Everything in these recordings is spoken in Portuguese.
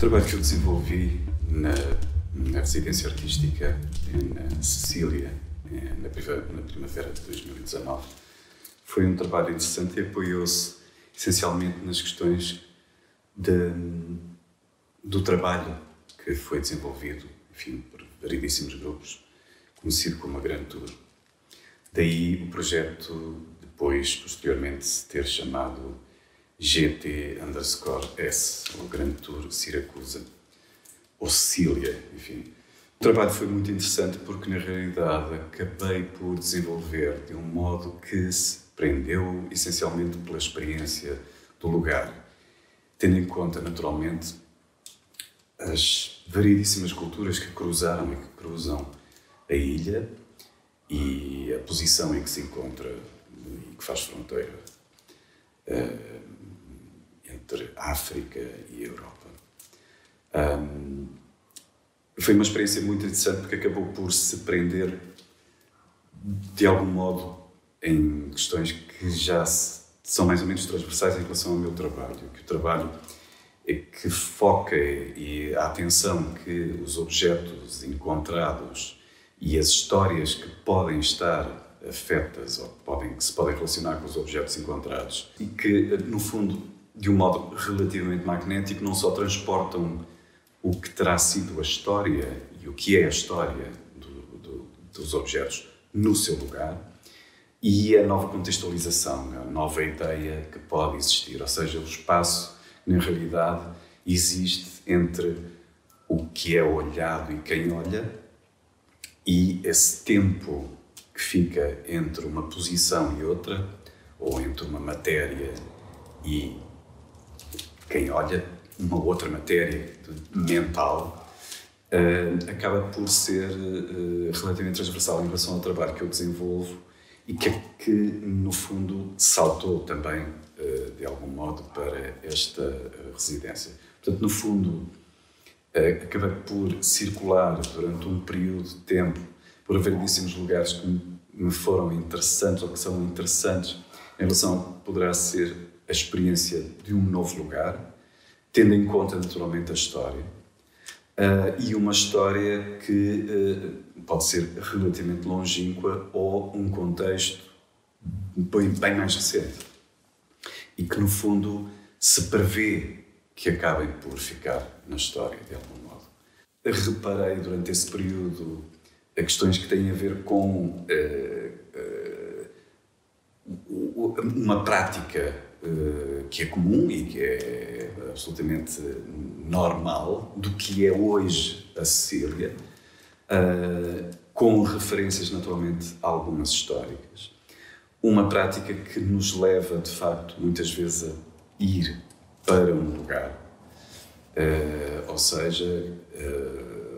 trabalho que eu desenvolvi na residência artística na Sicília, na primavera de 2019, foi um trabalho interessante e apoiou-se essencialmente nas questões do trabalho que foi desenvolvido, enfim, por variedíssimos grupos, conhecido como a Grand Tour. Daí o projeto, posteriormente, se ter chamado GT_S, ou Grand Tour Siracusa, ou Sicília, enfim. O trabalho foi muito interessante porque, na realidade, acabei por desenvolver de um modo que se prendeu essencialmente pela experiência do lugar, tendo em conta, naturalmente, as variedíssimas culturas que cruzaram e que cruzam a ilha e a posição em que se encontra e que faz fronteira entre a África e a Europa. Foi uma experiência muito interessante porque acabou por se prender, de algum modo, em questões que já são mais ou menos transversais em relação ao meu trabalho. Que o trabalho é que foca e a atenção que os objetos encontrados e as histórias que podem estar afetas ou que se podem relacionar com os objetos encontrados e que, no fundo, de um modo relativamente magnético, não só transportam o que terá sido a história e o que é a história dos objetos no seu lugar e a nova contextualização, a nova ideia que pode existir, ou seja, o espaço, na realidade, existe entre o que é olhado e quem olha e esse tempo que fica entre uma posição e outra, ou entre uma matéria e quem olha, uma outra matéria mental, acaba por ser relativamente transversal em relação ao trabalho que eu desenvolvo e que no fundo, saltou também, de algum modo, para esta residência. Portanto, no fundo, acabei por circular durante um período de tempo por variedíssimos lugares que me foram interessantes ou que são interessantes em relação ao que poderá ser a experiência de um novo lugar, tendo em conta, naturalmente, a história. E uma história que pode ser relativamente longínqua ou um contexto bem mais recente. E que, no fundo, se prevê que acabem por ficar na história, de algum modo. Reparei, durante esse período, a questões que têm a ver com uma prática que é comum e que é absolutamente normal do que é hoje a Sicília, com referências, naturalmente, algumas históricas. Uma prática que nos leva, de facto, muitas vezes a ir para um lugar, ou seja,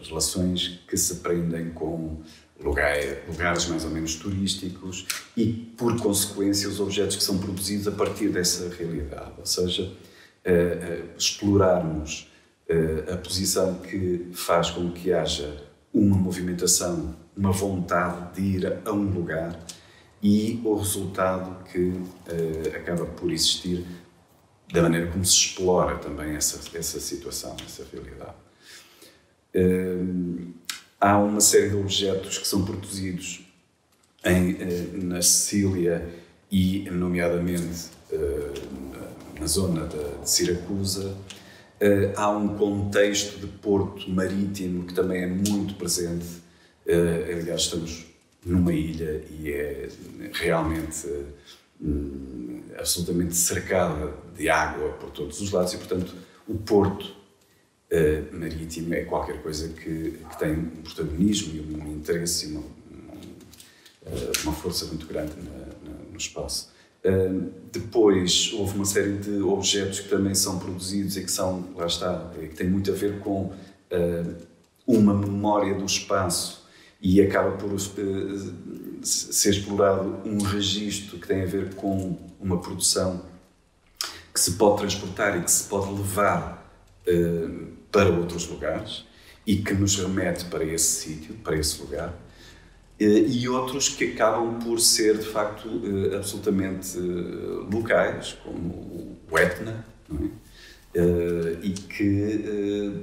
relações que se prendem com lugares mais ou menos turísticos e, por consequência, os objetos que são produzidos a partir dessa realidade, ou seja, explorarmos a posição que faz com que haja uma movimentação, uma vontade de ir a um lugar e o resultado que acaba por existir da maneira como se explora também essa situação, essa realidade. Há uma série de objetos que são produzidos na Sicília e, nomeadamente, na zona de Siracusa. Há um contexto de porto marítimo que também é muito presente. Aliás, estamos numa ilha e é realmente absolutamente cercada de água por todos os lados e, portanto, o porto marítimo é qualquer coisa que tem um protagonismo e um interesse e uma força muito grande no espaço. Depois houve uma série de objetos que também são produzidos e que são, lá está, que têm muito a ver com uma memória do espaço e acaba por ser explorado um registro que tem a ver com uma produção que se pode transportar e que se pode levar para outros lugares e que nos remete para esse sítio, para esse lugar, e outros que acabam por ser, de facto, absolutamente locais, como o Etna, não é? E que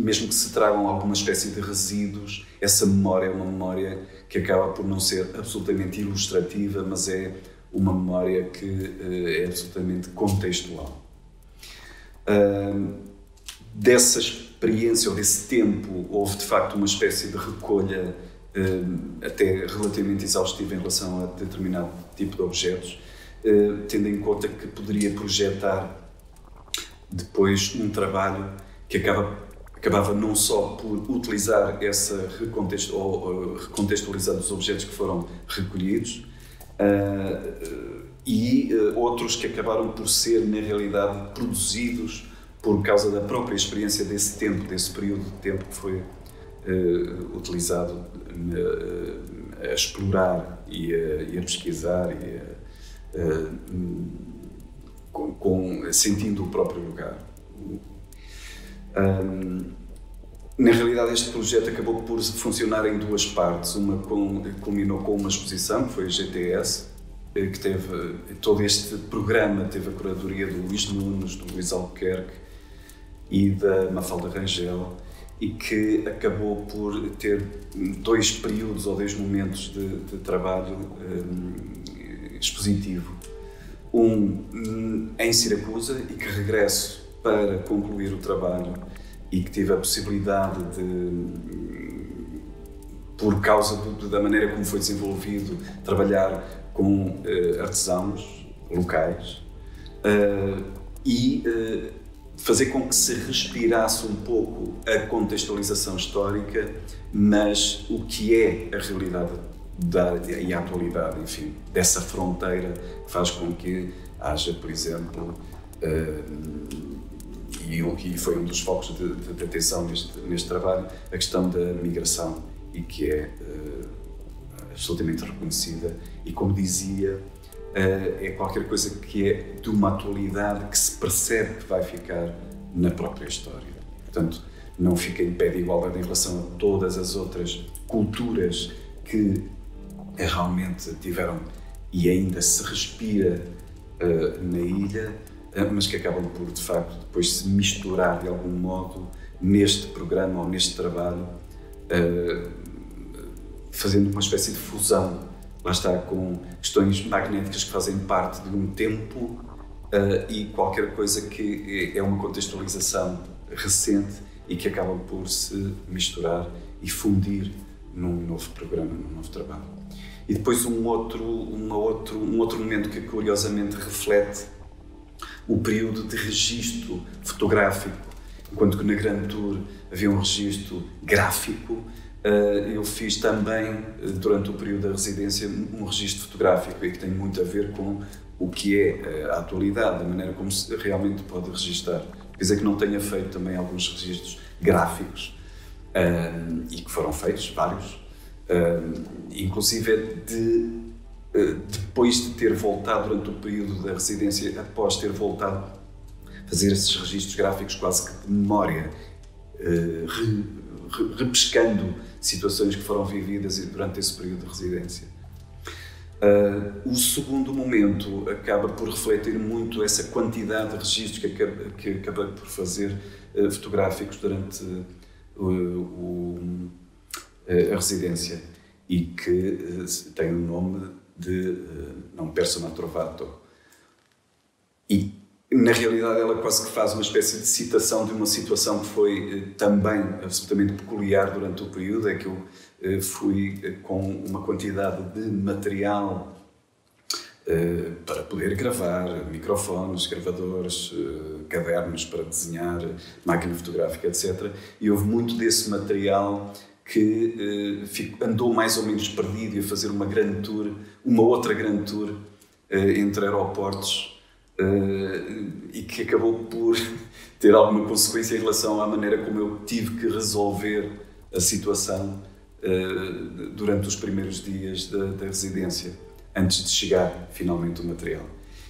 mesmo que se tragam alguma espécie de resíduos, essa memória é uma memória que acaba por não ser absolutamente ilustrativa, mas é uma memória que é absolutamente contextual. Dessa experiência ou desse tempo houve de facto uma espécie de recolha até relativamente exaustiva em relação a determinado tipo de objetos, tendo em conta que poderia projetar depois um trabalho que acabava não só por utilizar essa recontextualizar os objetos que foram recolhidos, e outros que acabaram por ser, na realidade, produzidos por causa da própria experiência desse tempo, desse período de tempo que foi utilizado a explorar e a pesquisar e sentindo o próprio lugar. Na realidade, este projeto acabou por funcionar em duas partes. Uma culminou com uma exposição, que foi a GTS, que teve todo este programa, teve a curadoria do Luís Nunes, do Luís Albuquerque e da Mafalda Rangel, e que acabou por ter 2 períodos ou 2 momentos de trabalho expositivo. Um em Siracusa, e que regresso para concluir o trabalho e que tive a possibilidade de, por causa da maneira como foi desenvolvido, trabalhar com artesãos locais e fazer com que se respirasse um pouco a contextualização histórica, mas o que é a realidade e a atualidade, enfim, dessa fronteira que faz com que haja, por exemplo, e foi um dos focos de atenção neste trabalho, a questão da migração, e que é absolutamente reconhecida e, como dizia, é qualquer coisa que é de uma atualidade que se percebe que vai ficar na própria história. Portanto, não fica em pé de igualdade em relação a todas as outras culturas que realmente tiveram e ainda se respira na ilha, mas que acabam por, de facto, depois se misturar de algum modo neste programa ou neste trabalho, fazendo uma espécie de fusão, lá está, com questões magnéticas que fazem parte de um tempo e qualquer coisa que é uma contextualização recente e que acabam por se misturar e fundir num novo programa, num novo trabalho. E depois um outro momento que curiosamente reflete o período de registro fotográfico. Enquanto que na Grand Tour havia um registro gráfico, eu fiz também, durante o período da residência, um registro fotográfico, e que tem muito a ver com o que é a atualidade, a maneira como se realmente pode registar. Quer dizer que não tenha feito também alguns registros gráficos, e que foram feitos, vários, inclusive depois de ter voltado durante o período da residência, após ter voltado a fazer esses registros gráficos quase que de memória, repescando situações que foram vividas durante esse período de residência. O segundo momento acaba por refletir muito essa quantidade de registros que acabei por fazer fotográficos durante a residência, e que tem o nome de Non Persona Trovato. E, na realidade, ela quase que faz uma espécie de citação de uma situação que foi também absolutamente peculiar durante o período, é que eu fui com uma quantidade de material para poder gravar, microfones, gravadores, cadernos para desenhar, máquina fotográfica, etc. E houve muito desse material que andou mais ou menos perdido, e a fazer uma outra grande tour entre aeroportos, e que acabou por ter alguma consequência em relação à maneira como eu tive que resolver a situação durante os primeiros dias da residência, antes de chegar finalmente o material.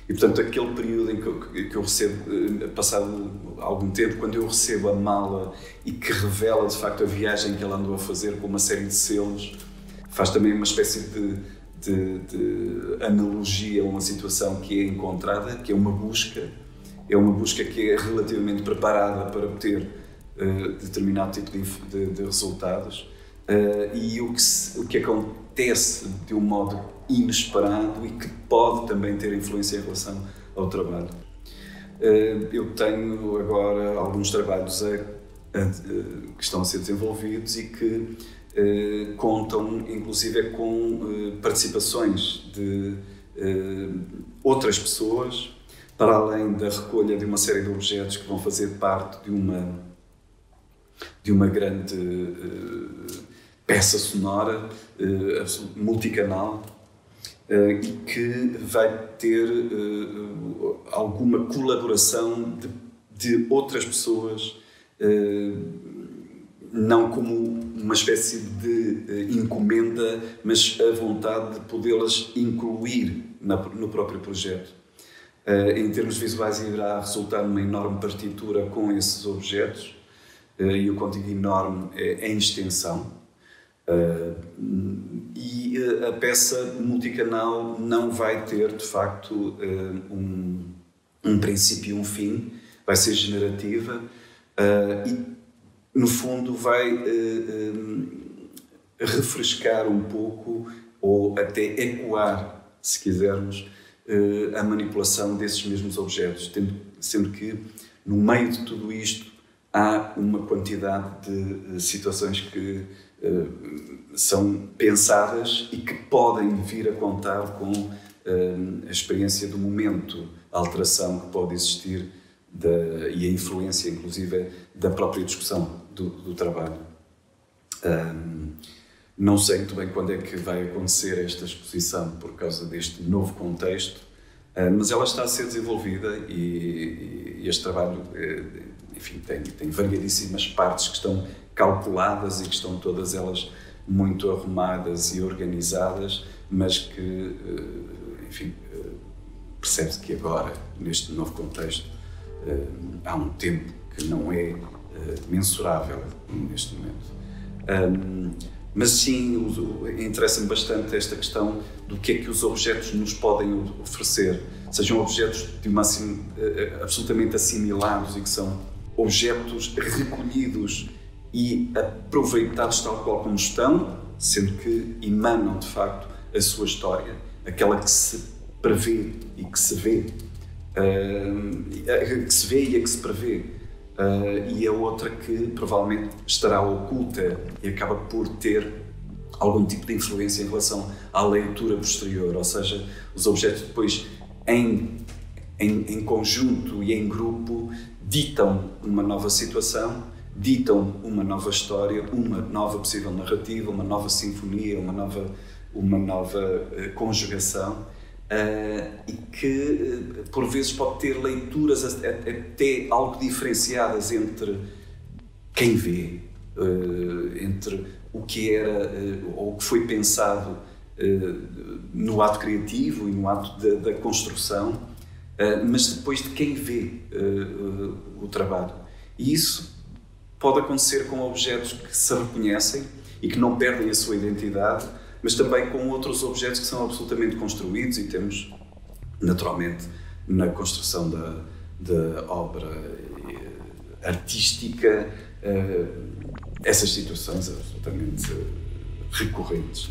E, portanto, aquele período em que eu recebo, passado algum tempo, quando eu recebo a mala e que revela, de facto, a viagem que ela andou a fazer com uma série de selos, faz também uma espécie de analogia a uma situação que é encontrada, que é uma busca que é relativamente preparada para ter determinado tipo de resultados, e o que acontece de um modo inesperado e que pode também ter influência em relação ao trabalho. Eu tenho agora alguns trabalhos que estão a ser desenvolvidos e que contam inclusive com participações de outras pessoas, para além da recolha de uma série de objetos que vão fazer parte de uma grande peça sonora multicanal, e que vai ter alguma colaboração de outras pessoas, não como uma espécie de encomenda, mas a vontade de podê-las incluir no próprio projeto. Em termos visuais, irá resultar numa enorme partitura com esses objetos, e o contigo enorme é em extensão. E a peça multicanal não vai ter, de facto, um princípio e um fim, vai ser generativa, e, no fundo, vai refrescar um pouco, ou até ecoar, se quisermos, a manipulação desses mesmos objetos, sendo que, no meio de tudo isto, há uma quantidade de situações que são pensadas e que podem vir a contar com a experiência do momento, a alteração que pode existir e a influência, inclusive, da própria discussão do trabalho. Não sei muito bem quando é que vai acontecer esta exposição por causa deste novo contexto, mas ela está a ser desenvolvida e este trabalho, enfim, tem variedíssimas partes que estão calculadas e que estão todas elas muito arrumadas e organizadas, mas que, enfim, percebe-se que agora, neste novo contexto, há um tempo que não é mensurável neste momento. Mas sim, interessa-me bastante esta questão do que é que os objetos nos podem oferecer, sejam objetos absolutamente assimilados e que são objetos recolhidos e aproveitados tal qual como estão, sendo que emanam de facto a sua história, aquela que se prevê e que se vê, que se vê e a que se prevê. E a outra que provavelmente estará oculta e acaba por ter algum tipo de influência em relação à leitura posterior, ou seja, os objetos depois em conjunto e em grupo ditam uma nova situação, ditam uma nova história, uma nova possível narrativa, uma nova sinfonia, uma nova conjugação, e que por vezes pode ter leituras até algo diferenciadas entre quem vê, entre o que era ou o que foi pensado no ato criativo e no ato da construção, mas depois de quem vê o trabalho. E isso pode acontecer com objetos que se reconhecem e que não perdem a sua identidade, mas também com outros objetos que são absolutamente construídos, e temos, naturalmente, na construção da obra artística, essas situações absolutamente recorrentes.